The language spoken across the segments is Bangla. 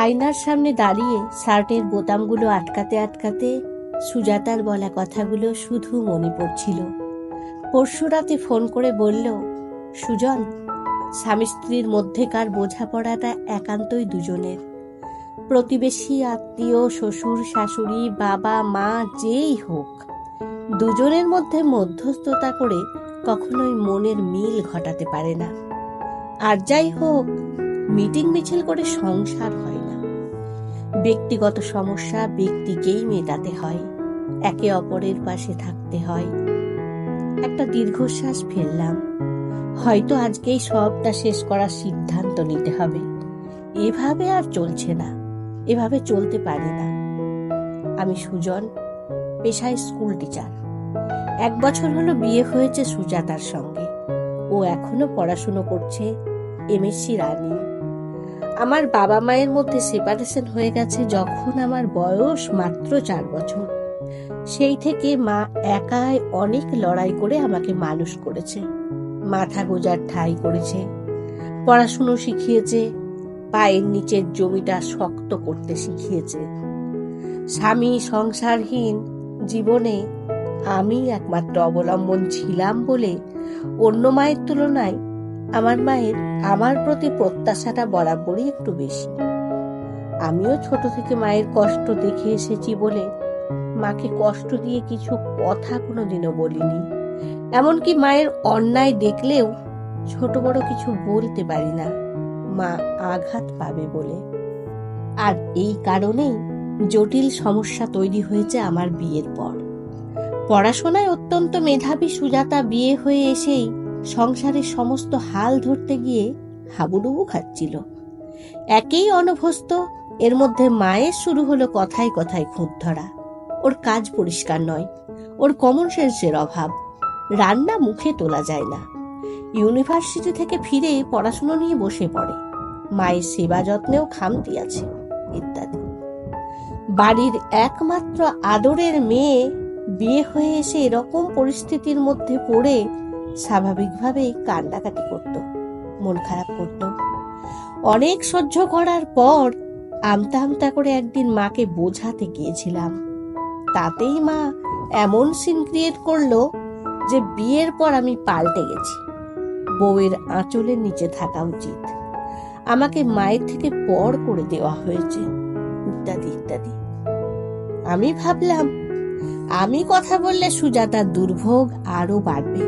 আয়নার সামনে দাঁড়িয়ে শার্টের বোতামগুলো আটকাতে আটকাতে সুজাতার বলা কথাগুলো শুধু মনে পড়ছিল। পরশু রাতে ফোন করে বলল, সুজন, স্বামী স্ত্রীর মধ্যেকার বোঝাপড়াটা একান্তই দুজনের। প্রতিবেশী, আত্মীয়, শ্বশুর শাশুড়ি, বাবা মা যেই হোক, দুজনের মধ্যে মধ্যস্থতা করে কখনোই মনের মিল ঘটাতে পারে না। আর যাই হোক, মিটিং মিছিল করে সংসার হয় না। ব্যক্তিগত সমস্যা ব্যক্তিকেই মেটাতে হয়, একে অপরের পাশে থাকতে হয়। একটা দীর্ঘশ্বাস ফেললাম। হয়তো আজকেই সবটা শেষ করার সিদ্ধান্ত নিতে হবে। এভাবে আর চলছে না, এভাবে চলতে পারি না। আমি সুজন, পেশায় স্কুল টিচার। 1 বছর হলো বিয়ে হয়েছে সুজাতার সঙ্গে। ও এখনো পড়াশুনো করছে, এমএসসি রানিং। আমার বাবা মায়ের মধ্যে সেপারেশন হয়ে গেছে যখন আমার বয়স মাত্র 4 বছর। সেই থেকে মা একাই অনেক লড়াই করে আমাকে মানুষ করেছে, মাথা গোজার ঠাঁই করেছে, পড়াশুনো শিখিয়েছে, পায়ের নিচের জমিটা শক্ত করতে শিখিয়েছে। স্বামী সংসারহীন জীবনে আমি একমাত্র অবলম্বন ছিলাম বলে অন্য মায়ের তুলনায় আমার মায়ের আমার প্রতি প্রত্যাশাটা বরাবরই একটু বেশি। আমিও ছোট থেকে মায়ের কষ্ট দেখে এসেছি বলে মাকে কষ্ট দিয়ে কিছু কথা কোনোদিনও বলিনি। এমনকি মায়ের অন্যায় দেখলেও ছোট বড় কিছু বলতে পারি না, মা আঘাত পাবে বলে। আর এই কারণেই জটিল সমস্যা তৈরি হয়েছে আমার বিয়ের পর। পড়াশোনায় অত্যন্ত মেধাবী সুজাতা বিয়ে হয়ে এসেই সংসারের সমস্ত হাল ধরতে গিয়ে হাবুডুবু খাচ্ছিল। একেই অনভ্যস্ত, এর মধ্যে মায়ের শুরু হলো কথায় কথায় খুঁত ধরা। ওর কাজ পরিষ্কার নয়, ওর কমন সেন্সের অভাব, রান্না মুখে তোলা যায় না। ইউনিভার্সিটি থেকে ফিরে পড়াশুনো নিয়ে বসে পড়ে, মায়ের সেবা যত্নেও খামতি আছে, ইত্যাদি। বাড়ির একমাত্র আদরের মেয়ে বিয়ে হয়ে এসে এরকম পরিস্থিতির মধ্যে পড়ে স্বাভাবিকভাবেই কান্নাকাটি করত, মন খারাপ করত। অনেক সহ্য করার পর আমতা আমতা করে একদিন মাকে বোঝাতে গিয়েছিলাম। তাতেই মা এমন সিন ক্রিয়েট করলো যে বিয়ের পর আমি পাল্টে গেছি, বউয়ের আঁচলের নিচে থাকা উচিত, আমাকে মায়ের থেকে পর করে দেওয়া হয়েছে, ইত্যাদি ইত্যাদি। আমি ভাবলাম আমি কথা বললে সুজাতার দুর্ভোগ আরো বাড়বে।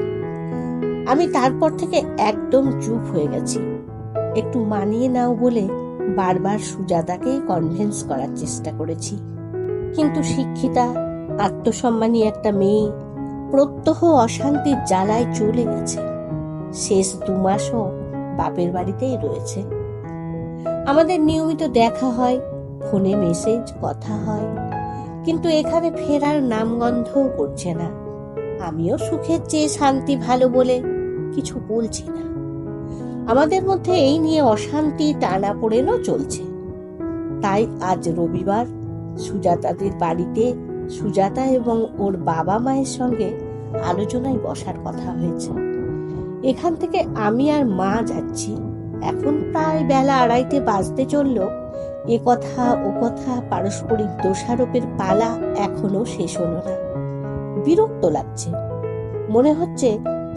আমি তারপর থেকে একদম চুপ হয়ে গেছি। একটু মানিয়ে নাও বলে বারবার সুজাতাকে কনভিন্স করার চেষ্টা করেছি। কিন্তু শিক্ষিতা, আত্মসম্মানী একটা মেয়ে প্রত্যহ অশান্তির জ্বালায় চলে গেছে। শেষ 2 মাসও বাপের বাড়িতেই রয়েছে। আমাদের নিয়মিত দেখা হয়, ফোনে মেসেজ, কথা হয়, কিন্তু এখানে ফেরার নামগন্ধও করছে না। আমিও সুখের চেয়ে শান্তি ভালো বলে কিছু বলছি না। আমাদের মধ্যে এই নিয়ে অশান্তি টানাপোড়েনও চলছে। তাই আজ রবিবার সুজাতাদের বাড়িতে সুজাতা এবং ওর বাবা মায়ের সঙ্গে আলোচনায় বসার কথা হয়েছে। এখান থেকে আমি আর মা যাচ্ছি। এখন প্রায় বেলা 2:30 বাজতে চলল। এ কথা ও কথা পারস্পরিক দোষারোপের পালা এখনো শেষ হলো না। বিরক্ত লাগছে, মনে হচ্ছে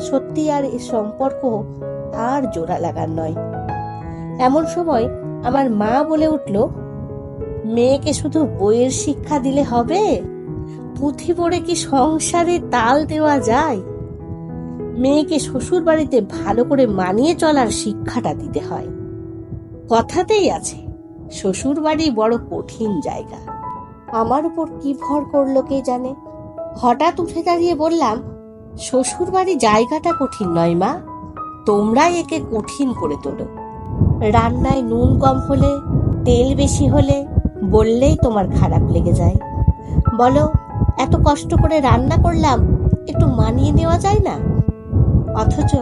সত্যি আর এ সম্পর্ক আর জোড়া লাগার নয়। এমন সময় আমার মা বলে উঠল, মেয়েকে শুধু বইয়ের শিক্ষা দিলে হবে? পুঁথি পড়ে কি সংসারে তাল দেওয়া যায়? মেয়েকে শ্বশুর বাড়িতে ভালো করে মানিয়ে চলার শিক্ষাটা দিতে হয়। কথাতেই আছে, শ্বশুর বাড়ি বড় কঠিন জায়গা। আমার উপর কি ভর করলো কে জানে। হঠাৎ উঠে দাঁড়িয়ে বললাম, শ্বশুর বাড়ি জায়গাটা কঠিন নয় মা, তোমরাই একে কঠিন করে তোলো। রান্নায় নুন কম হলে, তেল বেশি হলে বললেই তোমার খারাপ লেগে যায়। বলো, এত কষ্ট করে রান্না করলাম, একটু মানিয়ে নেওয়া যায় না? অথচ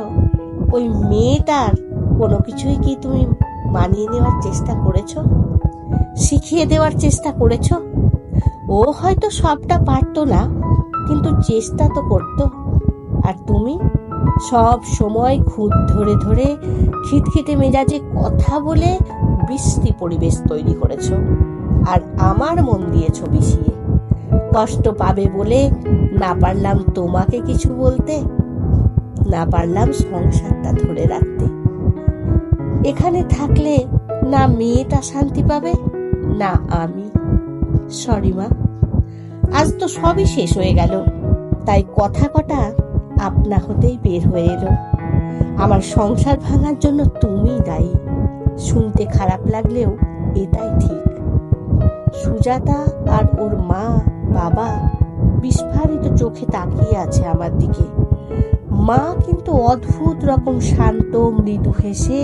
ওই মেয়েটার কোনো কিছুই কি তুমি মানিয়ে নেওয়ার চেষ্টা করেছো? শিখিয়ে দেওয়ার চেষ্টা করেছো? ও হয়তো সবটা পারতো না, কিন্তু চেষ্টা তো করতো। আর তুমি সব সময় খুঁত ধরে ধরে খিটখিটে মেজাজে কথা বলে বিশ্রী পরিবেশ তৈরি করেছ, আর আমার মন দিয়েছ বিষিয়ে। কষ্ট পাবে বলে না পারলাম তোমাকে কিছু বলতে, না পারলাম সংসারটা ধরে রাখতে। এখানে থাকলে না মেয়েটা শান্তি পাবে, না আমি। সরি মা, আজ তো সবই শেষ হয়ে গেল, তাই কথা কটা আপনা হতেই বের হয়ে এলো। আমার সংসার ভাঙার জন্য তুমিই দায়ী। শুনতে খারাপ লাগলেও এটাই ঠিক। সুজাতা আর ওর মা বাবা বিস্ফারিত চোখে তাকিয়ে আছে আমার দিকে। মা কিন্তু অদ্ভুত রকম শান্ত মৃদু হেসে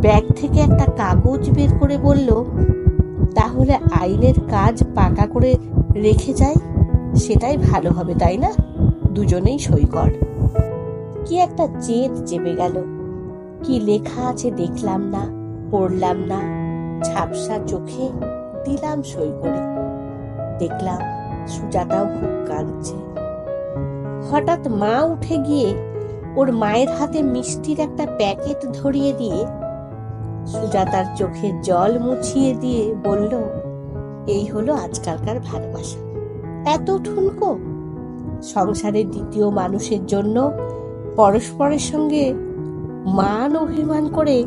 ব্যাগ থেকে একটা কাগজ বের করে বলল, তাহলে আইনের কাজ পাকা করে রেখে যাই, সেটাই ভালো হবে, তাই না? দুজনেই সই কর। কি একটা জেদ চেপে গেল। কি লেখা আছে দেখলাম না, পড়লাম না, ঝাপসা চোখে দিলাম সই করে। দেখলাম সুজাতাও খুব কাঁদছে। হঠাৎ মা উঠে গিয়ে ওর মায়ের হাতে মিষ্টির একটা প্যাকেট ধরিয়ে দিয়ে সুজাতার চোখে জল মুছিয়ে দিয়ে বলল, এই হলো আজকালকার ভালোবাসা। এত ঠুনকো! সংসারের দ্বিতীয় মানুষের জন্য পরস্পরের সঙ্গে মান অভিমান করে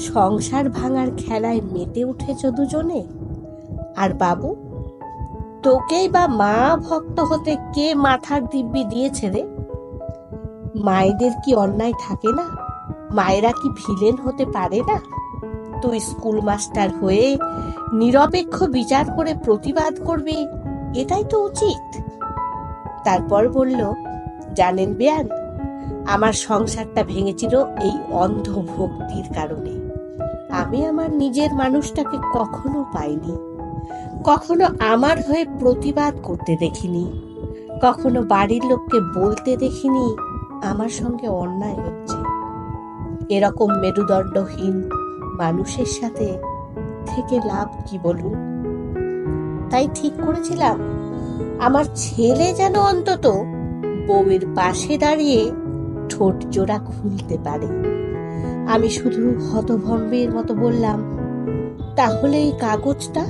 সংসার ভাঙার খেলায় মেতে উঠেছ দুজনে। আর বাবু, তোকেই বা মা ভক্ত হতে কে মাথার দিব্যি দিয়েছে রে? মায়েদের কি অন্যায় থাকে না? মায়েরা কি ভিলেন হতে পারে না? তুই স্কুল মাস্টার হয়ে নিরপেক্ষ বিচার করে প্রতিবাদ করবি, এটাই তো উচিত। তারপর বলল, জানেন বেয়ান, আমার সংসারটা ভেঙেছিল এই অন্ধ ভক্তির কারণে। আমি আমার নিজের মানুষটাকে কখনো পাইনি, কখনো আমার হয়ে প্রতিবাদ করতে দেখিনি, কখনো বাড়ির লোককে বলতে দেখিনি আমার সঙ্গে অন্যায় হচ্ছে। এরকম মেরুদণ্ডহীন মানুষের সাথে থেকে লাভ কি বলুন? তাই ঠিক করেছিলাম আমার ছেলে যেন অন্তত বউয়ের পাশে দাঁড়িয়ে ঠোঁট জোড়া খুলতে পারে। আমি শুধু হতভম্বের মতো বললাম, তাহলে এই কাগজটা?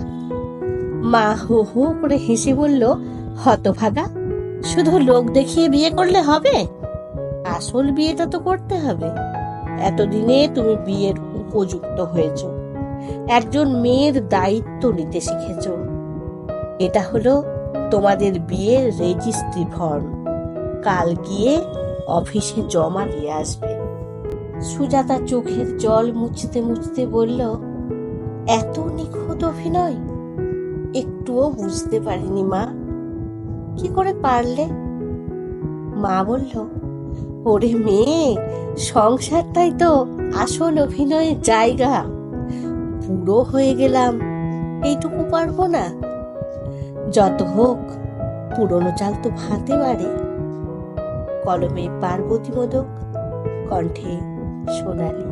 মা হো হো করে হেসে বলল, হতভাগা, শুধু লোক দেখিয়ে বিয়ে করলে হবে? আসল বিয়েটা তো করতে হবে। এতদিনে তুমি বিয়ের উপযুক্ত হয়েছ, একজন মেয়ের দায়িত্ব নিতে শিখেছ। এটা হলো তোমাদের বিয়ের রেজিস্ট্রি ফর্ম, কাল গিয়ে অফিসে জমা দিয়ে আসবে। সুজাতা চোখের জল মুছতে মুছতে বলল, এত নিখুঁত অভিনয় একটুও বুঝতে পারিনি মা। কি করে পারলে? মা বলল, ওরে মেয়ে, সংসারটাই তো আসল অভিনয়ের জায়গা। বুড়ো হয়ে গেলাম, এইটুকু পারবো না? যত হোক পুরনো চাল তো ভাতে বাড়ে। কলমে পার্বতী মোদক, কণ্ঠে সোনালী।